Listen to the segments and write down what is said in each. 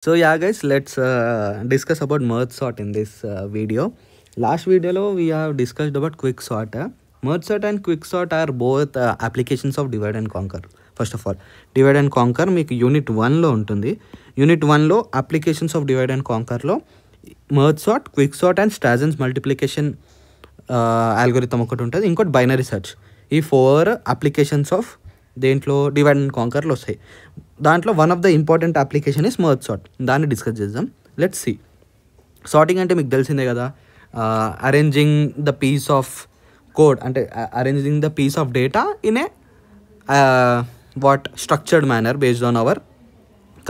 So yeah guys, let's discuss about merge sort in this video. Last video lo we have discussed about quick sort. Merge sort and quick sort are both applications of divide and conquer. First of all, divide and conquer మీకు unit 1లో ఉంటుంది. Unit 1లో applications of divide and కాంకర్లో merge sort, quick sort and Strassen's multiplication algorithm ఒకటి ఉంటుంది. ఇంకోటి binary search. ఈ 4 applications of దేంట్లో డివైడ్ అండ్ కాంకర్లో వస్తాయి. దాంట్లో one of the important application is merge sort. దాన్ని డిస్కస్ చేద్దాం. Let's see. సార్టింగ్ అంటే మీకు తెలిసిందే కదా, arranging the piece of code, అంటే arranging the piece of data in a structured manner based on our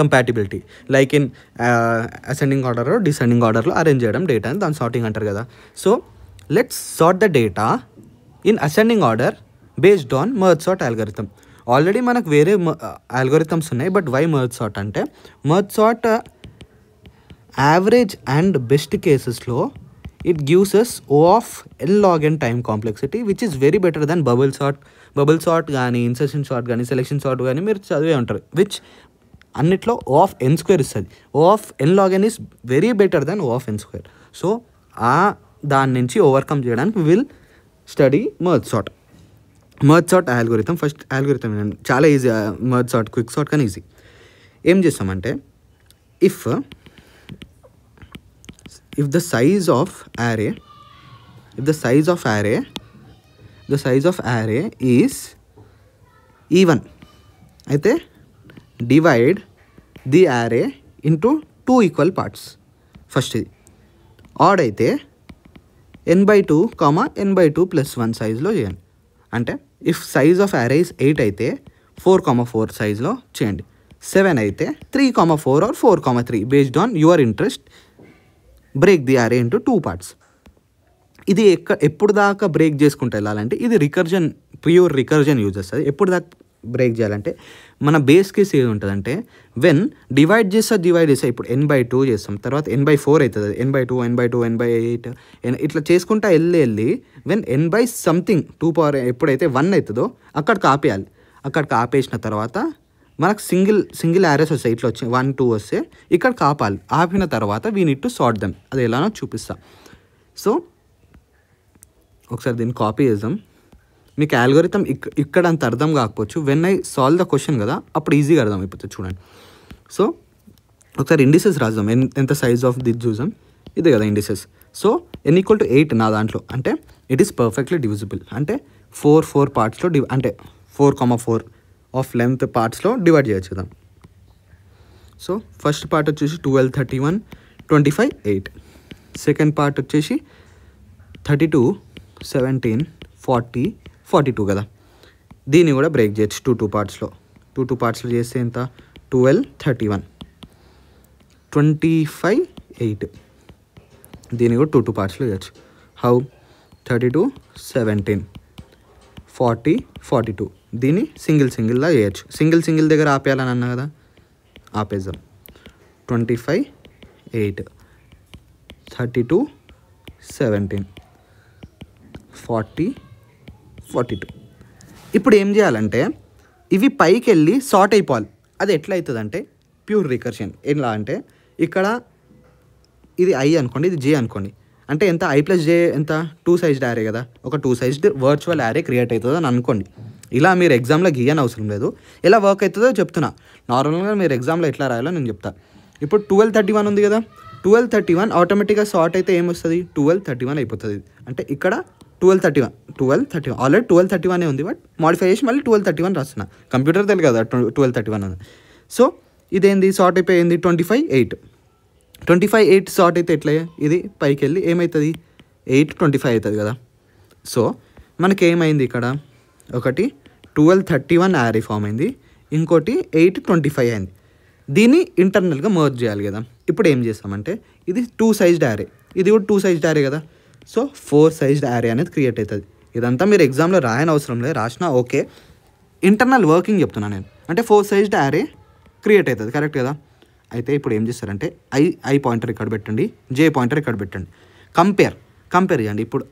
compatibility, like in ascending order descending ఆర్డర్లో arrange చేయడం data అని దాని సార్టింగ్ అంటారు కదా. So let's sort the data in ascending order based on merge sort algorithm. Already మనకు వేరే algorithms ఉన్నాయి, but why merge sort అంటే merge sort average and best కేసెస్లో it gives us O of L log n time complexity which is very better than bubble sort. Bubble sort కానీ insertion sort కానీ selection sort కానీ మీరు చదివే ఉంటారు, which అన్నిట్లో O of n square ఇస్తుంది. O of n log n is very better than O of n square. So దాని నుంచి ఓవర్కమ్ చేయడానికి will study merge sort. Merge sort algorithm, first algorithm చాలా easy. Merge sort, quick sort కానీ easy. ఏం చేస్తామంటే if the size of array is even అయితే divide the array into 2 equal parts. First ఇది odd అయితే n/2, n/2 + 1 సైజ్లో చేయండి. అంటే if size of array is 8 అయితే 4,4 సైజ్లో చేయండి. 7 అయితే 3,4 or 4,3 based on your interest. Break the array into 2 parts. ఇది ఎప్పుడు దాకా బ్రేక్ చేసుకుంటూ వెళ్ళాలంటే ఇది ప్యూర్ రికర్జన్ యూజ్ చేస్తుంది. ఎప్పుడు దాకా బ్రేక్ చేయాలంటే మన బేస్ కేస్ ఏది ఉంటుందంటే వెన్ డివైడ్ చేస్తా ఇప్పుడు n/2 చేస్తాం, తర్వాత n/4 అవుతుంది, n/2, n/2, n/8 ఇట్లా చేసుకుంటా వెళ్ళి వెన్ n/something 2 power ఎప్పుడైతే 1 అవుతుందో అక్కడికి ఆపేయాలి. అక్కడికి ఆపేసిన తర్వాత మనకు సింగిల్ యారేస్ వస్తాయి. ఇట్లా వచ్చి 1, 2 వస్తే ఇక్కడ ఆపాలి. ఆపిన తర్వాత we need to sort them. అది ఎలానో చూపిస్తా. సో ఒకసారి దీన్ని కాపీ చేద్దాం. మీకు ఆల్గోరిథం ఇక్కడ అంత అర్థం కాకపోవచ్చు, when I solve the question కదా అప్పుడు ఈజీగా అర్థం అయిపోతుంది. చూడండి. సో ఒకసారి ఇండిసెస్ రాద్దాం. ఎంత సైజ్ ఆఫ్ ది చూసాం, ఇదే కదా ఇండిసెస్. సో n = 8 నా దాంట్లో, అంటే ఇట్ ఈస్ పర్ఫెక్ట్లీ డివిజిబుల్. అంటే 4 పార్ట్స్లో అంటే 4,4 ఆఫ్ లెంత్ పార్ట్స్లో డివైడ్ చేయొచ్చు కదా. సో ఫస్ట్ పార్ట్ వచ్చేసి 12, 31, 25, 8. సెకండ్ పార్ట్ వచ్చేసి 32, 17, 40, 42 కదా. దీన్ని కూడా బ్రేక్ చేయొచ్చు 2 పార్ట్స్లో. 2 పార్ట్స్లో చేస్తే ఎంత, 12, 31, 25, 8. దీన్ని కూడా 2 పార్ట్స్లో చేయొచ్చు. హౌ? 32, 17, 40, 42. దీన్ని సింగిల్లా చేయొచ్చు. సింగిల్ దగ్గర ఆపేయాలని అన్నా కదా, ఆపేద్దాం. 25, 8, 32, 17, 40, 42. ఇప్పుడు ఏం చేయాలంటే ఇవి పైకి వెళ్ళి సార్ట్ అయిపోవాలి. అది ఎట్లా అవుతుందంటే ప్యూర్ రికర్షన్. ఎలా అంటే ఇక్కడ ఇది I అనుకోండి, ఇది J అనుకోండి. అంటే ఎంత, I + J ఎంత, 2 సైజ్డ్ యారే కదా. ఒక 2 సైజ్డ్ వర్చువల్ యారే క్రియేట్ అవుతుంది అని అనుకోండి. ఇలా మీరు ఎగ్జామ్లో గీయని అవసరం లేదు. ఎలా వర్క్ అవుతుందో చెప్తున్నా. నార్మల్గా మీరు ఎగ్జామ్లో ఎట్లా రాయాలో నేను చెప్తా. ఇప్పుడు 12, 31 ఉంది కదా. 12, 31 ఆటోమేటిక్గా సార్ట్ అయితే ఏమొస్తుంది, 12, 31 అయిపోతుంది. అంటే ఇక్కడ 12, 31 ఆల్రెడీ 12, 31 ఉంది, బట్ మాడిఫై చేసి మళ్ళీ 12, 31 రాస్తున్నా. కంప్యూటర్ తెలియదు కదా 12, 31 అని. సో ఇదేంది సార్ట్ అయిపోయింది 25, 8. 25, 8 సార్ట్ అయితే ఎట్లా, ఇది పైకి వెళ్ళి ఏమవుతుంది 8, 25 అవుతుంది కదా. సో మనకి ఏమైంది ఇక్కడ, ఒకటి 12, 31 యారీ ఫామ్ అయింది, ఇంకోటి 8, 25 అయింది. దీన్ని ఇంటర్నల్గా మర్జ్ చేయాలి కదా. ఇప్పుడు ఏం చేస్తామంటే ఇది 2 సైజ్డ్ యారే, ఇది కూడా 2 సైజ్డ్ యారే కదా. సో 4 సైజ్డ్ యారే అనేది క్రియేట్ అవుతుంది. ఇదంతా మీరు ఎగ్జామ్లో రాయని అవసరం లేదు, రాసినా ఓకే. ఇంటర్నల్ వర్కింగ్ చెప్తున్నాను నేను. అంటే 4 సైజ్డ్ యారే క్రియేట్ అవుతుంది, కరెక్ట్ కదా. అయితే ఇప్పుడు ఏం చేస్తారంటే ఐ పాయింటర్ ఇక్కడ పెట్టండి, J పాయింటర్ ఇక్కడ పెట్టండి. కంపేర్ చేయండి. ఇప్పుడు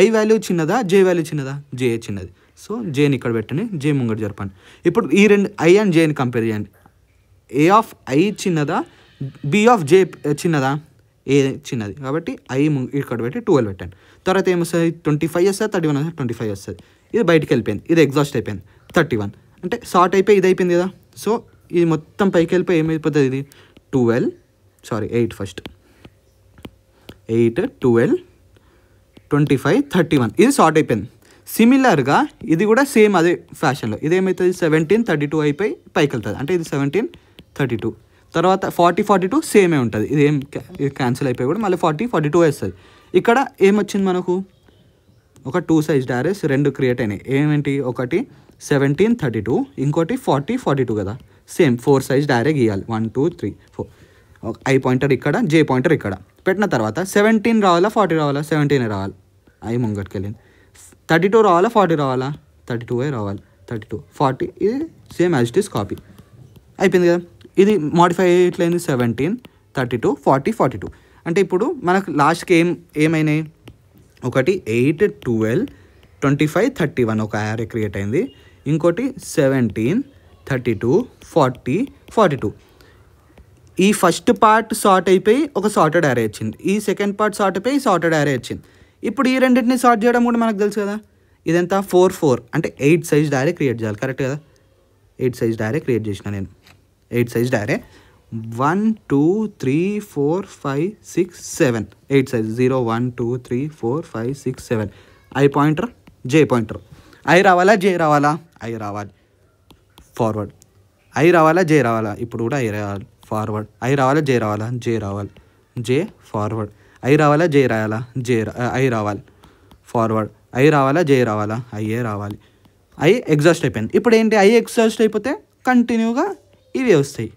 ఐ వాల్యూ చిన్నదా, J వాల్యూ చిన్నదా, J చిన్నది. సో Jని ఇక్కడ పెట్టండి, J ముంగట జరపండి. ఇప్పుడు ఈ రెండు I అండ్ Jని కంపేర్ చేయండి. A ఆఫ్ I చిన్నదా, బి ఆఫ్ జే చిన్నదా, ఏ చిన్నది, కాబట్టి ఐ ఇక్కడ పెట్టి 12 పెట్టండి. తర్వాత ఏమొస్తుంది, 25 వస్తుంది, 31 వస్తుంది, 25 వస్తుంది. ఇది బయటికి వెళ్ళిపోయింది, ఇది ఎగ్జాస్ట్ అయిపోయింది, 31 అంటే షార్ట్ అయిపోయి ఇది అయిపోయింది కదా. సో ఇది మొత్తం పైకి వెళ్ళిపోయి ఏమైపోతుంది, ఇది 8 ఫస్ట్, 8, 12, 25, 31 ఇది షార్ట్ అయిపోయింది. సిమిలర్గా ఇది కూడా సేమ్ అదే ఫ్యాషన్లో ఇది ఏమవుతుంది, 17, 32 అయిపోయి పైకి వెళ్తుంది, అంటే ఇది 17, 32. తర్వాత 40, 42 సేమే ఉంటుంది, ఇది క్యాన్సిల్ అయిపోయి కూడా మళ్ళీ 40, 42 వస్తుంది. ఇక్కడ ఏమొచ్చింది మనకు, ఒక 2 సైజ్ డైరెస్ 2 క్రియేట్ అయినాయి. ఏమేంటి, ఒకటి 17, 32, ఇంకోటి 40, 42 కదా. సేమ్ 4 సైజ్ డైరెక్ట్ గీయాలి, 1, 2, 3, 4. ఐ పాయింటర్ ఇక్కడ, జే పాయింటర్ ఇక్కడ పెట్టిన తర్వాత 17 రావాలా 40 రావాలా, 17 రావాలి, ఐ ముంగట్కి వెళ్ళింది. 32 రావాలా 40 రావాలా, 32 రావాలి, 32, 40 ఇది same as it is copy అయిపోయింది కదా. ఇది మాడిఫై ఎట్లయింది, 17, 32, 40, 42. అంటే ఇప్పుడు మనకు లాస్ట్కి ఏమైనాయి, ఒకటి 8, 12, 25, 31 ఒక యారే క్రియేట్ అయింది, ఇంకోటి 17, 32, 40, 42. ఈ ఫస్ట్ పార్ట్ సార్ట్ అయిపోయి ఒక సార్టెడ్ యారే వచ్చింది, ఈ సెకండ్ పార్ట్ సార్ట్ అయిపోయి సార్టెడ్ యారే వచ్చింది. ఇప్పుడు ఈ రెండింటిని సార్ట్ చేయడం కూడా మనకు తెలుసు కదా. ఇదంతా 4, 4 అంటే 8 సైజ్ డైరే క్రియేట్ చేయాలి, కరెక్ట్ కదా. 8 సైజ్ డైరే క్రియేట్ చేసిన నేను, 8 size array 1, 2, 3, 4, 5, 6, 7 8 size 0, 1, 2, 3, 4, 5, 6, 7. I pointer, J pointer. I రావాలా జే రావాలా, ఐ రావాలి, ఫార్వర్డ్. ఐ రావాలా జే రావాలా, ఇప్పుడు కూడా ఐ రావాలి, ఫార్వర్డ్. ఐ రావాలా జే రావాలా, జే రావాలి, జే ఫార్వర్డ్. ఐ రావాలా జే రావాలా, ఐ రావాలి, ఫార్వర్డ్. ఐ రావాలా జే రావాలా, ఐఏ రావాలి. ఐ ఎగ్జాస్ట్ అయిపోయింది. ఇప్పుడు ఏంటి, ఐ ఎగ్జాస్ట్ అయిపోతే కంటిన్యూగా ఇవి వస్తాయి,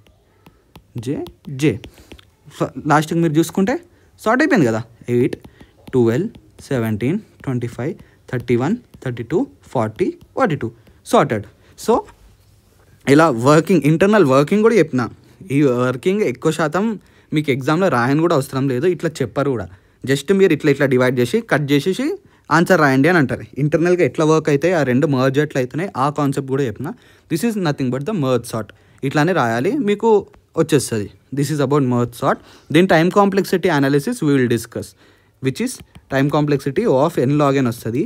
జే. లాస్ట్కి మీరు చూసుకుంటే సార్ట్ అయిపోయింది కదా. 8, 12, 17, 25, 31, 32, 40, 42 సార్టెడ్. సో ఇలా ఇంటర్నల్ వర్కింగ్ కూడా చెప్పిన. ఈ వర్కింగ్ ఎక్కువ శాతం మీకు ఎగ్జామ్లో రాయని కూడా అవసరం లేదు, ఇట్లా చెప్పరు కూడా. జస్ట్ మీరు ఇట్లా డివైడ్ చేసి కట్ చేసేసి ఆన్సర్ రాయండి అని అంటారు. ఇంటర్నల్గా ఎట్లా వర్క్ అయితే ఆ రెండు మర్జ్ ఎట్లా అవుతున్నాయి ఆ కాన్సెప్ట్ కూడా చెప్పిన. This is nothing but the merge sort. ఇట్లానే రాయాలి, మీకు వచ్చేస్తుంది. This is about merge sort. దీని time complexity analysis we will discuss, which is time complexity of n log n వస్తుంది.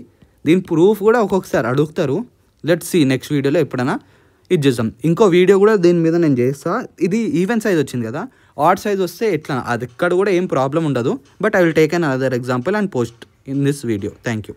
దీని ప్రూఫ్ కూడా ఒక్కొక్కసారి అడుగుతారు. లెట్స్ సీ నెక్స్ట్ వీడియోలో ఎప్పుడైనా ఇది చేద్దాం. ఇంకో వీడియో కూడా దీని మీద నేను చేస్తా. ఇది ఈవెన్ సైజ్ వచ్చింది కదా, ఆడ్ సైజ్ వస్తే ఎట్లా, అది ఎక్కడ కూడా ఏం ప్రాబ్లం ఉండదు. But I will take an other example and post in this video. Thank you.